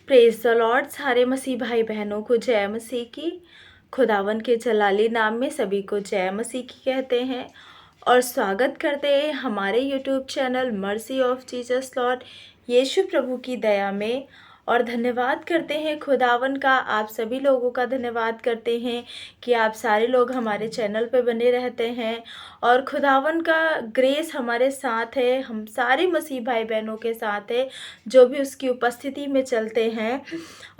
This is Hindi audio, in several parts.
Praise the Lord. सारे मसीह भाई बहनों को जय मसीह की। खुदावन के जलाली नाम में सभी को जय मसीह की कहते हैं और स्वागत करते हैं हमारे YouTube channel Mercy of Jesus Lord Yeshu प्रभु की दया में। और धन्यवाद करते हैं खुदावन का, आप सभी लोगों का धन्यवाद करते हैं कि आप सारे लोग हमारे चैनल पे बने रहते हैं और खुदावन का ग्रेस हमारे साथ है, हम सारे मसीह भाई बहनों के साथ है जो भी उसकी उपस्थिति में चलते हैं।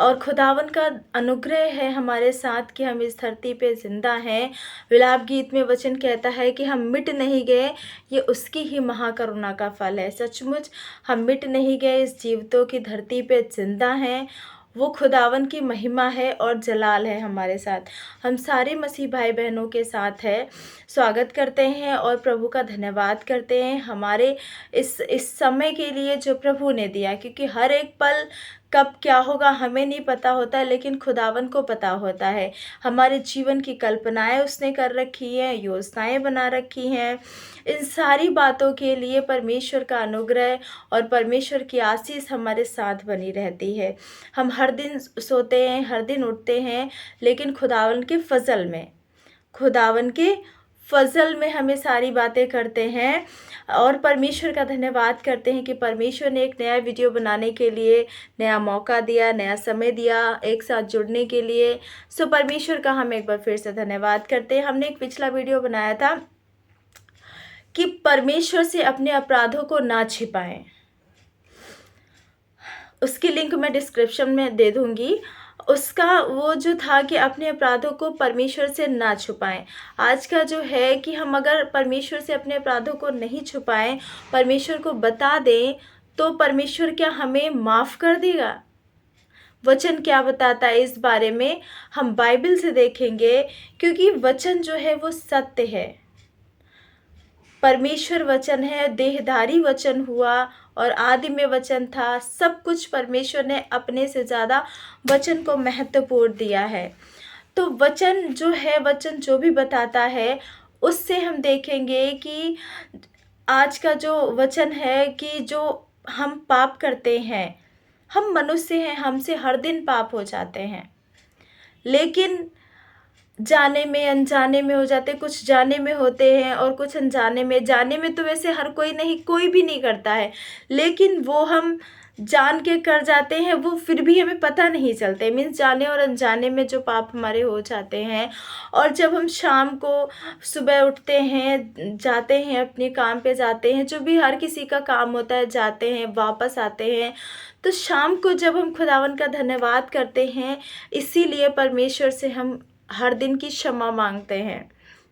और खुदावन का अनुग्रह है हमारे साथ कि हम इस धरती पे जिंदा हैं। विलाप गीत में वचन कहता है कि हम मिट नहीं गए, ये उसकी ही महाकरुणा का फल है। सचमुच हम मिट नहीं गए, इस जीवितों की धरती पे जिंदा हैं। वो खुदावन की महिमा है और जलाल है हमारे साथ। हम सारे मसीह भाई बहनों के साथ है, स्वागत करते हैं और प्रभु का धन्यवाद करते हैं हमारे इस समय के लिए जो प्रभु ने दिया, क्योंकि हर एक पल कब क्या होगा हमें नहीं पता होता है, लेकिन खुदावन को पता होता है। हमारे जीवन की कल्पनाएं उसने कर रखी हैं, योजनाएं बना रखी हैं। इन सारी बातों के लिए परमेश्वर का अनुग्रह और परमेश्वर की आशीष हमारे साथ बनी रहती है। हम हर दिन सोते हैं, हर दिन उठते हैं, लेकिन खुदावन के फजल में हमें सारी बातें करते हैं और परमेश्वर का धन्यवाद करते हैं कि परमेश्वर ने एक नया वीडियो बनाने के लिए नया मौका दिया, नया समय दिया एक साथ जुड़ने के लिए। सो परमेश्वर का हम एक बार फिर से धन्यवाद करते हैं। हमने एक पिछला वीडियो बनाया था कि परमेश्वर से अपने अपराधों को ना छिपाएं, उसकी लिंक मैं डिस्क्रिप्शन में दे दूंगी। उसका वो जो था कि अपने अपराधों को परमेश्वर से ना छुपाएं। आज का जो है कि हम अगर परमेश्वर से अपने अपराधों को नहीं छुपाएं, परमेश्वर को बता दें, तो परमेश्वर क्या हमें माफ़ कर देगा? वचन क्या बताता है इस बारे में हम बाइबल से देखेंगे, क्योंकि वचन जो है वो सत्य है। परमेश्वर वचन है, देहधारी वचन हुआ और आदि में वचन था। सब कुछ परमेश्वर ने अपने से ज़्यादा वचन को महत्वपूर्ण दिया है। तो वचन जो है, वचन जो भी बताता है उससे हम देखेंगे कि आज का जो वचन है कि जो हम पाप करते हैं, हम मनुष्य हैं, हमसे हर दिन पाप हो जाते हैं, लेकिन जाने में अनजाने में हो जाते, कुछ जाने में होते हैं और कुछ अनजाने में। जाने में तो वैसे हर कोई नहीं, कोई भी नहीं करता है, लेकिन वो हम जान के कर जाते हैं, वो फिर भी हमें पता नहीं चलते। मीन्स जाने और अनजाने में जो पाप हमारे हो जाते हैं। और जब हम शाम को सुबह उठते हैं, जाते हैं अपने काम पे जाते हैं, जो भी हर किसी का काम होता है, जाते हैं वापस आते हैं, तो शाम को जब हम खुदावन का धन्यवाद करते हैं, इसीलिए परमेश्वर से हम हर दिन की क्षमा मांगते हैं,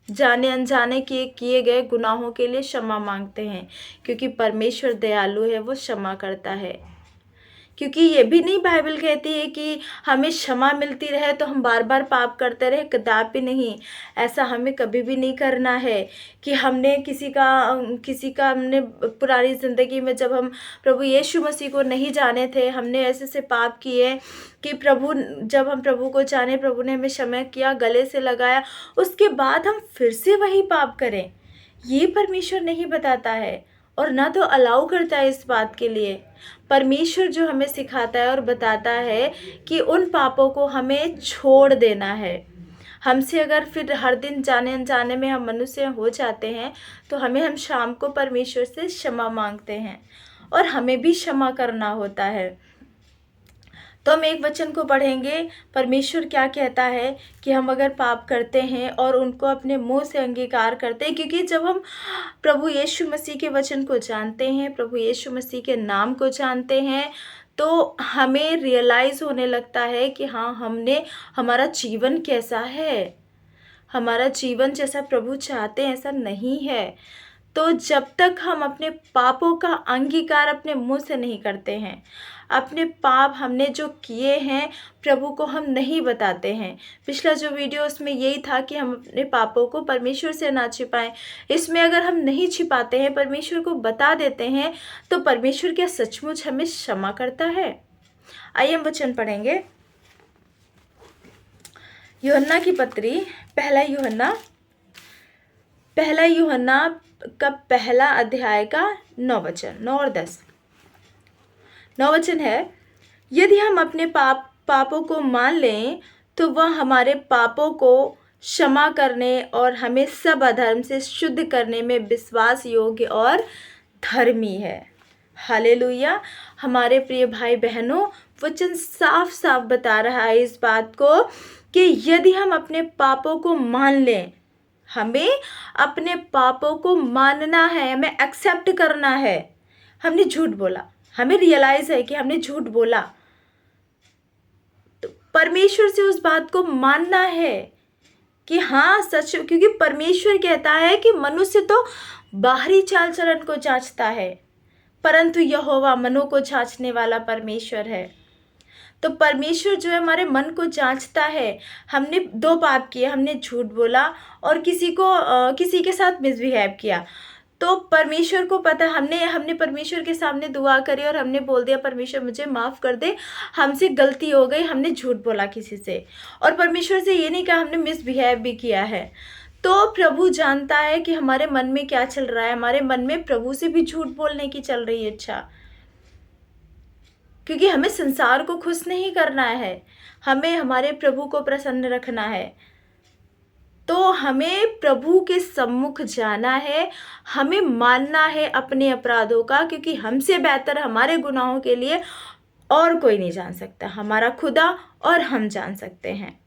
जाने अनजाने के किए गए गुनाहों के लिए क्षमा मांगते हैं, क्योंकि परमेश्वर दयालु है, वो क्षमा करता है। क्योंकि ये भी नहीं बाइबल कहती है कि हमें क्षमा मिलती रहे तो हम बार बार पाप करते रहे, कदापि नहीं। ऐसा हमें कभी भी नहीं करना है कि हमने किसी का हमने पुरानी ज़िंदगी में जब हम प्रभु यीशु मसीह को नहीं जाने थे, हमने ऐसे से पाप किए कि जब हम प्रभु को जाने, प्रभु ने हमें क्षमा किया, गले से लगाया, उसके बाद हम फिर से वही पाप करें। ये परमेश्वर नहीं बताता है और ना तो अलाउ करता है इस बात के लिए। परमेश्वर जो हमें सिखाता है और बताता है कि उन पापों को हमें छोड़ देना है। हमसे अगर फिर हर दिन जाने अनजाने में हम मनुष्य हो जाते हैं, तो हम शाम को परमेश्वर से क्षमा मांगते हैं और हमें भी क्षमा करना होता है। तो हम एक वचन को पढ़ेंगे, परमेश्वर क्या कहता है कि हम अगर पाप करते हैं और उनको अपने मुंह से अंगीकार करते हैं, क्योंकि जब हम प्रभु यीशु मसीह के वचन को जानते हैं, प्रभु यीशु मसीह के नाम को जानते हैं, तो हमें रियलाइज़ होने लगता है कि हाँ, हमारा जीवन कैसा है। हमारा जीवन जैसा प्रभु चाहते हैं ऐसा नहीं है। तो जब तक हम अपने पापों का अंगीकार अपने मुंह से नहीं करते हैं, अपने पाप हमने जो किए हैं प्रभु को हम नहीं बताते हैं। पिछला जो वीडियो उसमें यही था कि हम अपने पापों को परमेश्वर से ना छिपाएं। इसमें अगर हम नहीं छिपाते हैं, परमेश्वर को बता देते हैं, तो परमेश्वर क्या सचमुच हमें क्षमा करता है? आइए हम वचन पढ़ेंगे। यूहन्ना की पत्री, पहला यूहन्ना का पहला अध्याय का 9 वचन, 9 और 10। 9 वचन है, यदि हम अपने पापों को मान लें तो वह हमारे पापों को क्षमा करने और हमें सब अधर्म से शुद्ध करने में विश्वास योग्य और धर्मी है। हालेलुया। हमारे प्रिय भाई बहनों, वचन साफ साफ बता रहा है इस बात को कि यदि हम अपने पापों को मान लें, हमें अपने पापों को मानना है, हमें एक्सेप्ट करना है। हमने झूठ बोला, हमें रियलाइज है कि हमने झूठ बोला, तो परमेश्वर से उस बात को मानना है कि हाँ सच, क्योंकि परमेश्वर कहता है कि मनुष्य तो बाहरी चाल चलन को जांचता है, परंतु यहोवा मनों को जांचने वाला परमेश्वर है। तो परमेश्वर जो है हमारे मन को जांचता है। हमने 2 पाप किए, हमने झूठ बोला और किसी के साथ मिसबिहेव किया, तो परमेश्वर को पता, हमने परमेश्वर के सामने दुआ करी और हमने बोल दिया परमेश्वर मुझे माफ़ कर दे, हमसे गलती हो गई, हमने झूठ बोला किसी से, और परमेश्वर से ये नहीं कहा हमने मिसबिहेव भी किया है। तो प्रभु जानता है कि हमारे मन में क्या चल रहा है। हमारे मन में प्रभु से भी झूठ बोलने की चल रही है इच्छा, क्योंकि हमें संसार को खुश नहीं करना है, हमें हमारे प्रभु को प्रसन्न रखना है। तो हमें प्रभु के सम्मुख जाना है, हमें मानना है अपने अपराधों का, क्योंकि हमसे बेहतर हमारे गुनाहों के लिए और कोई नहीं जान सकता, हमारा खुदा और हम जान सकते हैं।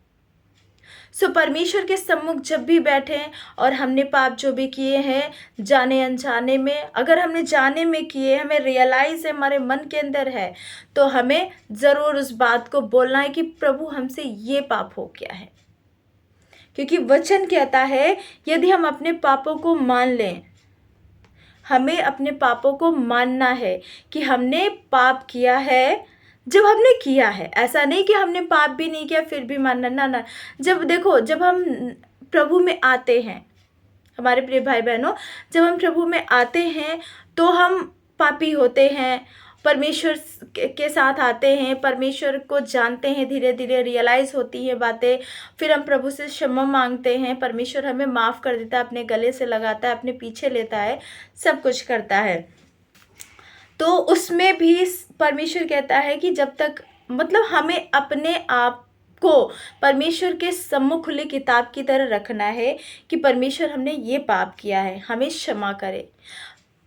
सो परमेश्वर के सम्मुख जब भी बैठें और हमने पाप जो भी किए हैं जाने अनजाने में, अगर हमने जाने में किए, हमें रियलाइज़ है, हमारे मन के अंदर है, तो हमें ज़रूर उस बात को बोलना है कि प्रभु हमसे ये पाप हो गया है। क्योंकि वचन कहता है यदि हम अपने पापों को मान लें, हमें अपने पापों को मानना है कि हमने पाप किया है। जब हमने किया है, ऐसा नहीं कि हमने पाप भी नहीं किया फिर भी मानना, ना। जब हम प्रभु में आते हैं, हमारे प्रिय भाई बहनों, जब हम प्रभु में आते हैं तो हम पापी होते हैं, परमेश्वर के साथ आते हैं, परमेश्वर को जानते हैं, धीरे धीरे रियलाइज़ होती है बातें, फिर हम प्रभु से क्षमा मांगते हैं, परमेश्वर हमें माफ़ कर देता है, अपने गले से लगाता है, अपने पीछे लेता है, सब कुछ करता है। तो उसमें भी परमेश्वर कहता है कि जब तक, मतलब हमें अपने आप को परमेश्वर के सम्मुख खुली किताब की तरह रखना है कि परमेश्वर हमने ये पाप किया है, हमें क्षमा करे।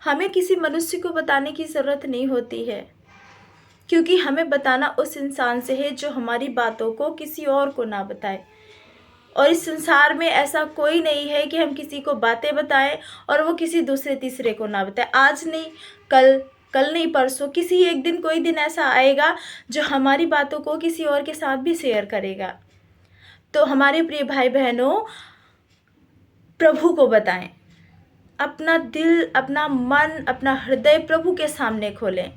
हमें किसी मनुष्य को बताने की ज़रूरत नहीं होती है, क्योंकि हमें बताना उस इंसान से है जो हमारी बातों को किसी और को ना बताए। और इस संसार में ऐसा कोई नहीं है कि हम किसी को बातें बताएं और वो किसी दूसरे तीसरे को ना बताए। आज नहीं कल नहीं परसों, किसी एक दिन, कोई दिन ऐसा आएगा जो हमारी बातों को किसी और के साथ भी शेयर करेगा। तो हमारे प्रिय भाई बहनों, प्रभु को बताएं, अपना दिल, अपना मन, अपना हृदय प्रभु के सामने खोलें।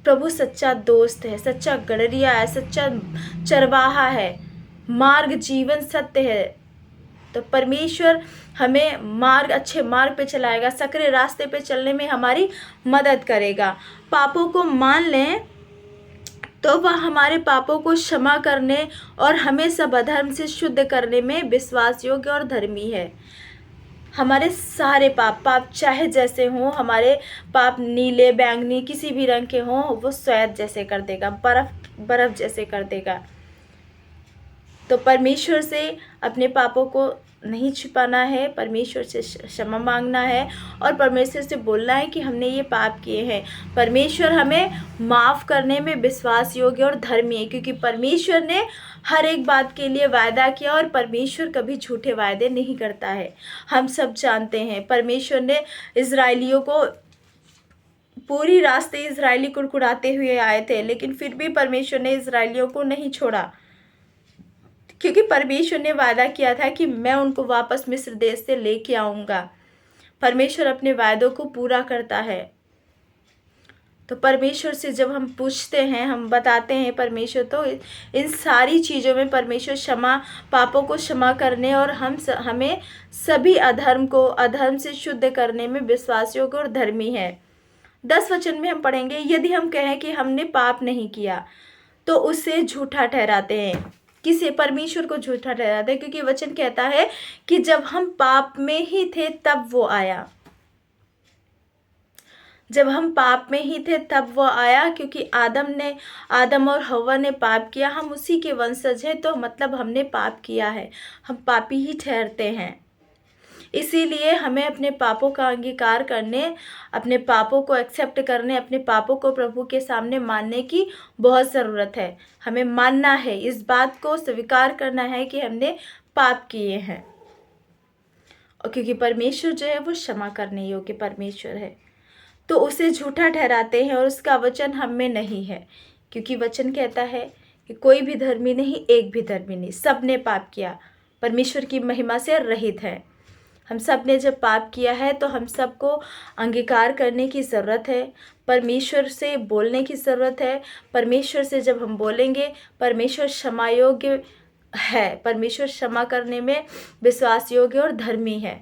प्रभु सच्चा दोस्त है, सच्चा गडरिया है, सच्चा चरवाहा है, मार्ग, जीवन, सत्य है। तो परमेश्वर हमें अच्छे मार्ग पे चलाएगा, सकरे रास्ते पे चलने में हमारी मदद करेगा। पापों को मान लें तो वह हमारे पापों को क्षमा करने और हमें सब अधर्म से शुद्ध करने में विश्वास योग्य और धर्मी है। हमारे सारे पाप चाहे जैसे हों, हमारे पाप नीले, बैंगनी, किसी भी रंग के हों, वो श्वेत जैसे कर देगा, बर्फ जैसे कर देगा। तो परमेश्वर से अपने पापों को नहीं छिपाना है, परमेश्वर से क्षमा मांगना है और परमेश्वर से बोलना है कि हमने ये पाप किए हैं। परमेश्वर हमें माफ़ करने में विश्वास योग्य और धर्मी है, क्योंकि परमेश्वर ने हर एक बात के लिए वायदा किया और परमेश्वर कभी झूठे वायदे नहीं करता है। हम सब जानते हैं परमेश्वर ने इज़राइलियों को, पूरी रास्ते इज़राइली कुड़कुड़ाते हुए आए थे, लेकिन फिर भी परमेश्वर ने इज़राइलियों को नहीं छोड़ा, क्योंकि परमेश्वर ने वादा किया था कि मैं उनको वापस मिस्र देश से लेके आऊँगा। परमेश्वर अपने वायदों को पूरा करता है। तो परमेश्वर से जब हम पूछते हैं, हम बताते हैं परमेश्वर, तो इन सारी चीज़ों में परमेश्वर पापों को क्षमा करने और हमें सभी अधर्म से शुद्ध करने में विश्वास योग्य और धर्मी है। 10 वचन में हम पढ़ेंगे, यदि हम कहें कि हमने पाप नहीं किया तो उसे झूठा ठहराते हैं। किसे? परमेश्वर को झूठा ठहराते हैं, क्योंकि वचन कहता है कि जब हम पाप में ही थे तब वो आया। जब हम पाप में ही थे तब वो आया, क्योंकि आदम और हव्वा ने पाप किया। हम उसी के वंशज हैं, तो मतलब हमने पाप किया है, हम पापी ही ठहरते हैं। इसीलिए हमें अपने पापों का अंगीकार करने, अपने पापों को एक्सेप्ट करने, अपने पापों को प्रभु के सामने मानने की बहुत ज़रूरत है। हमें मानना है, इस बात को स्वीकार करना है कि हमने पाप किए हैं। और क्योंकि परमेश्वर जो है वो क्षमा करने योग्य परमेश्वर है, तो उसे झूठा ठहराते हैं और उसका वचन हम में नहीं है। क्योंकि वचन कहता है कि कोई भी धर्मी नहीं, एक भी धर्मी नहीं, सब ने पाप किया, परमेश्वर की महिमा से रहित है। हम सब ने जब पाप किया है तो हम सबको अंगीकार करने की ज़रूरत है, परमेश्वर से बोलने की ज़रूरत है। परमेश्वर से जब हम बोलेंगे, परमेश्वर क्षमा योग्य है, परमेश्वर क्षमा करने में विश्वास योग्य और धर्मी है।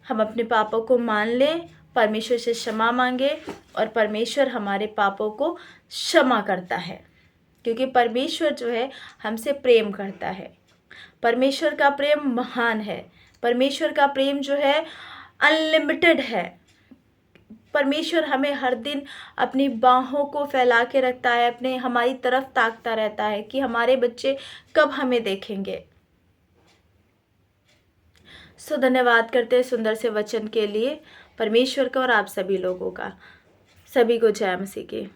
हम अपने पापों को मान लें, परमेश्वर से क्षमा मांगे, और परमेश्वर हमारे पापों को क्षमा करता है, क्योंकि परमेश्वर जो है हमसे प्रेम करता है। परमेश्वर का प्रेम महान है, परमेश्वर का प्रेम जो है अनलिमिटेड है। परमेश्वर हमें हर दिन अपनी बाहों को फैला के रखता है, हमारी तरफ ताकता रहता है कि हमारे बच्चे कब हमें देखेंगे। धन्यवाद करते हैं सुंदर से वचन के लिए परमेश्वर का और आप सभी लोगों का। सभी को जय मसीह की।